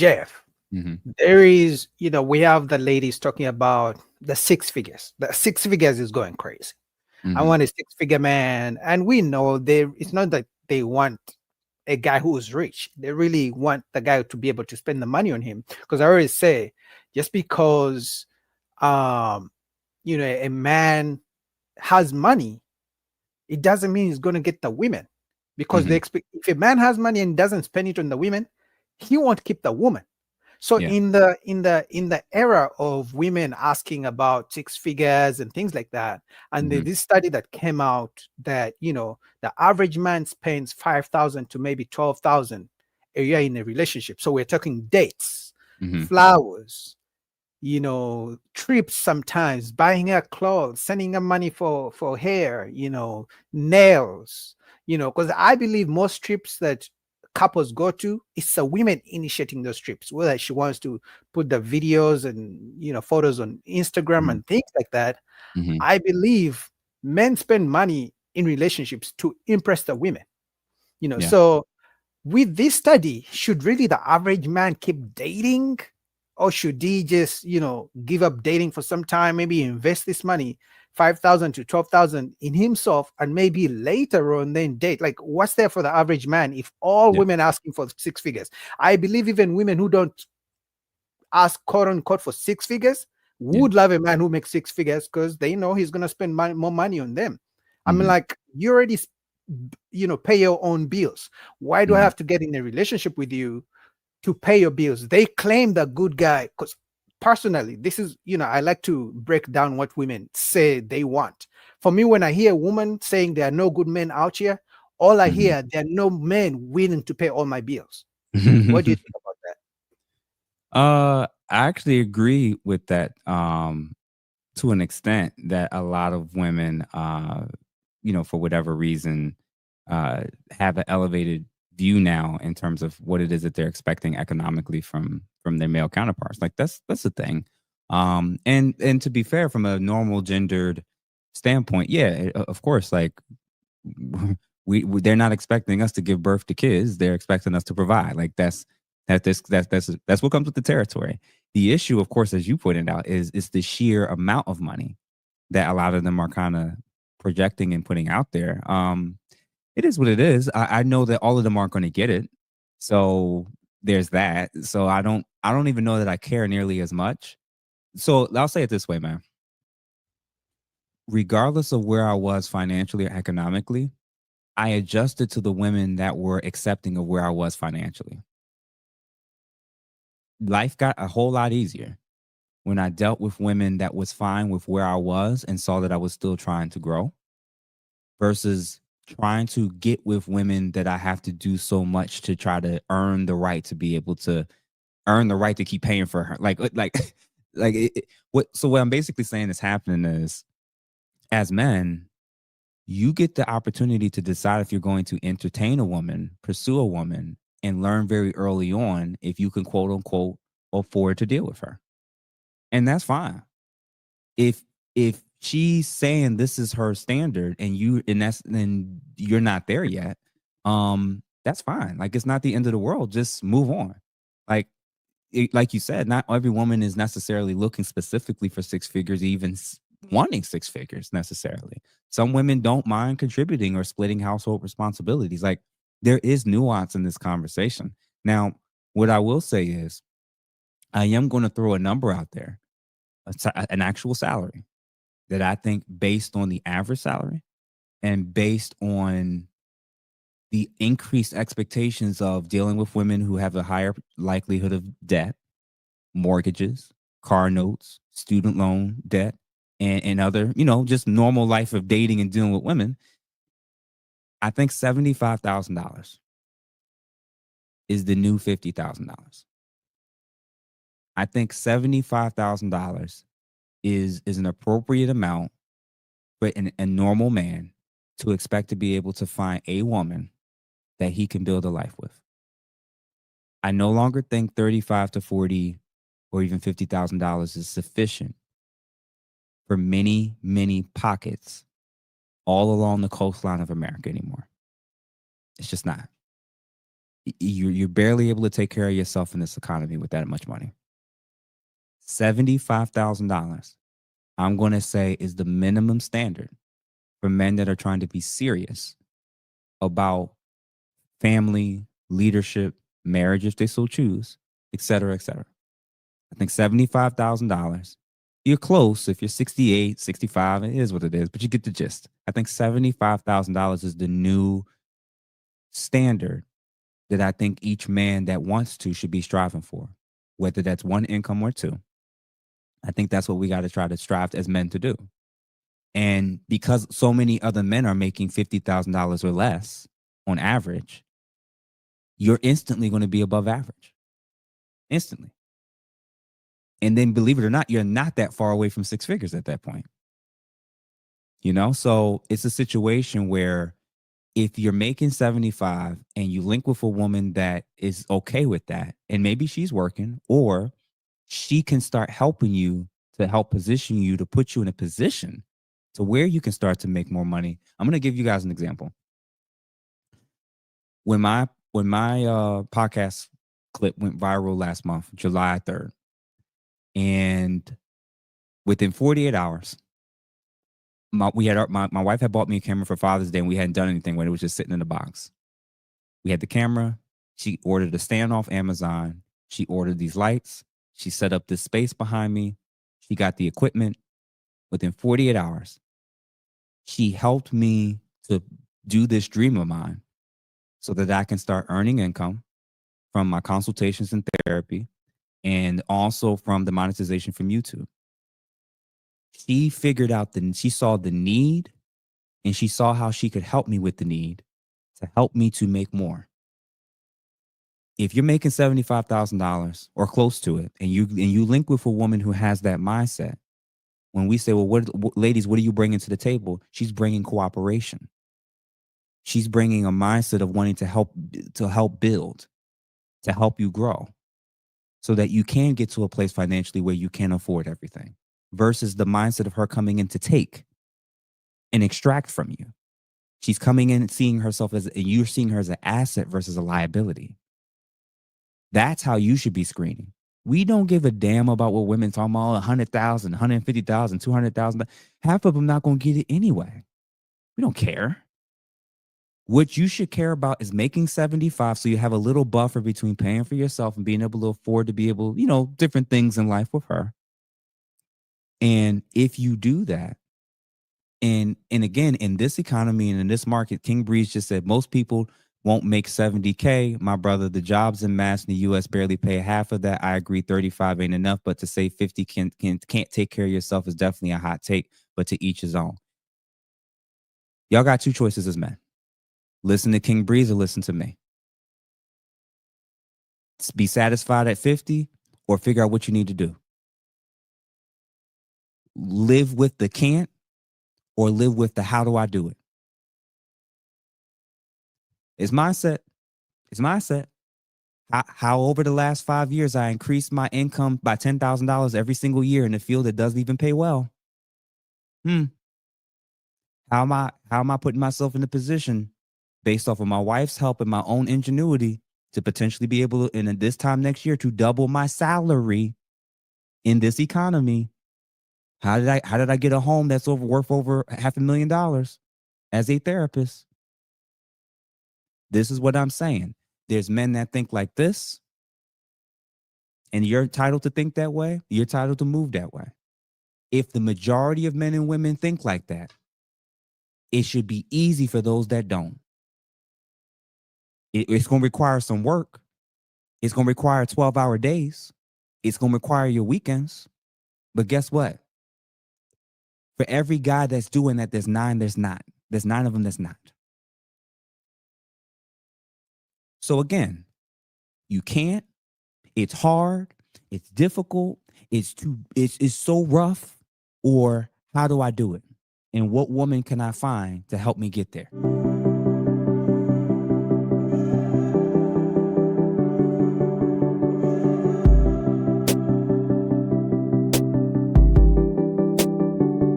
Jeff, Hmm. there is, we have the ladies talking about the six figures. The six figures is going crazy. I Hmm. want a six-figure man. And we know it's not that they want a guy who is rich. They really want the guy to be able to spend the money on him. Because I always say, just because um, a man has money, it doesn't mean he's going to get the women. Because they Hmm. expect if a man has money and doesn't spend it on the women, he won't keep the woman. So Yeah. in the era of women asking about six figures and things like that, and Hmm. this study that came out that the average man spends 5,000 to maybe 12,000 a year in a relationship. So we're talking dates, Hmm. flowers, trips, sometimes buying her clothes, sending her money for hair, nails, because I believe most trips that couples go to, it's a women initiating those trips, whether she wants to put the videos and photos on Instagram Hmm. and things like that. Hmm. I believe men spend money in relationships to impress the women. Yeah. So with this study, should really the average man keep dating, or should he just, give up dating for some time, maybe invest this money, 5,000 to 12,000 in himself, and maybe later on then date? Like, what's there for the average man if all Yeah. women asking for six figures? I believe even women who don't ask quote unquote for six figures Yeah. would love a man who makes six figures because they know he's going to spend more money on them. I mean, Hmm. like, you already pay your own bills. Why do I Hmm. have to get in a relationship with you to pay your bills? They claim the good guy. Because personally, this is, I like to break down what women say they want. For me, when I hear a woman saying there are no good men out here, all I Hmm. hear, there are no men willing to pay all my bills. What do you think about that? I actually agree with that to an extent that a lot of women for whatever reason uh have an elevated view now in terms of what it is that they're expecting economically from their male counterparts. Like that's the thing. And to be fair, from a normal gendered standpoint, yeah, of course, like they're not expecting us to give birth to kids. They're expecting us to provide. Like that's what comes with the territory. The issue, of course, as you pointed out, is the sheer amount of money that a lot of them are kind of projecting and putting out there. It is what it is. I know that all of them aren't going to get it, so there's that. So I don't even know that I care nearly as much. So I'll say it this way, man. Regardless of where I was financially or economically, I adjusted to the women that were accepting of where I was financially. Life got a whole lot easier when I dealt with women that was fine with where I was and saw that I was still trying to grow versus trying to get with women that I have to do so much to try to earn the right to be able to earn the right to keep paying for her. What I'm basically saying is happening is as men, you get the opportunity to decide if you're going to entertain a woman, pursue a woman, and learn very early on if you can quote unquote afford to deal with her. And that's fine. If she's saying this is her standard and you're not there yet, that's fine. Like it's not the end of the world. Just move on. Like like you said, not every woman is necessarily looking specifically for six figures, even wanting six figures necessarily. Some women don't mind contributing or splitting household responsibilities. Like there is nuance in this conversation. Now, what I will say is, I am going to throw a number out there, an actual salary that I think, based on the average salary and based on the increased expectations of dealing with women who have a higher likelihood of debt, mortgages, car notes, student loan debt, and other, just normal life of dating and dealing with women, I think $75,000 is the new $50,000. I think $75,000 is an appropriate amount for a normal man to expect to be able to find a woman that he can build a life with. I no longer think 35 to 40 or even $50,000 is sufficient for many, many pockets all along the coastline of America anymore. It's just not. You're barely able to take care of yourself in this economy with that much money. $75,000, I'm going to say, is the minimum standard for men that are trying to be serious about family, leadership, marriage, if they so choose, et cetera, et cetera. I think $75,000. You're close. If you're 68, 65, it is what it is, but you get the gist. I think $75,000 is the new standard that I think each man that wants to should be striving for, whether that's one income or two. I think that's what we got to try to strive as men to do. And because so many other men are making $50,000 or less on average, you're instantly going to be above average. Instantly. And then believe it or not, you're not that far away from six figures at that point. You know, so it's a situation where if you're making 75 and you link with a woman that is okay with that, and maybe she's working, or she can start helping you to help position you to put you in a position to where you can start to make more money. I'm going to give you guys an example. When my podcast clip went viral last month, July 3rd, and within 48 hours, my wife had bought me a camera for Father's Day, and we hadn't done anything when it was just sitting in the box. We had the camera. She ordered a stand off Amazon. She ordered these lights. She set up this space behind me. She got the equipment. Within 48 hours, she helped me to do this dream of mine so that I can start earning income from my consultations and therapy, and also from the monetization from YouTube. She saw the need, and she saw how she could help me with the need to help me to make more. If you're making $75,000 or close to it, and you link with a woman who has that mindset, when we say, well, ladies, what are you bringing to the table? She's bringing cooperation. She's bringing a mindset of wanting to help build, to help you grow, so that you can get to a place financially where you can afford everything, versus the mindset of her coming in to take and extract from you. She's coming in and seeing herself and you're seeing her as an asset versus a liability. That's how you should be screening. We don't give a damn about what women talking about, 100,000, 150,000, 200,000. Half of them not going to get it anyway. We don't care. What you should care about is making 75 so you have a little buffer between paying for yourself and being able to afford to be able, different things in life with her. And if you do that, and again, in this economy and in this market, King Breeze just said most people won't make 70K. My brother, the jobs in mass in the US barely pay half of that. I agree 35 ain't enough, but to say 50 can't take care of yourself is definitely a hot take, but to each his own. Y'all got two choices as men. Listen to King Breeze or listen to me. Be satisfied at 50 or figure out what you need to do. Live with the can't or live with the how do I do it. It's mindset. It's mindset. How over the last 5 years I increased my income by $10,000 every single year in a field that doesn't even pay well. How am I putting myself in a position based off of my wife's help and my own ingenuity to potentially be able to, in this time next year, to double my salary in this economy? How did I get a home that's worth over $500,000 as a therapist? This is what I'm saying. There's men that think like this, and you're entitled to think that way. You're entitled to move that way. If the majority of men and women think like that, it should be easy for those that don't. It's going to require some work. It's going to require 12-hour days. It's going to require your weekends. But guess what? For every guy that's doing that, there's 9 that's not. There's 9 of them that's not. So again, you can't. It's hard. It's difficult. It's so rough. Or how do I do it? And what woman can I find to help me get there?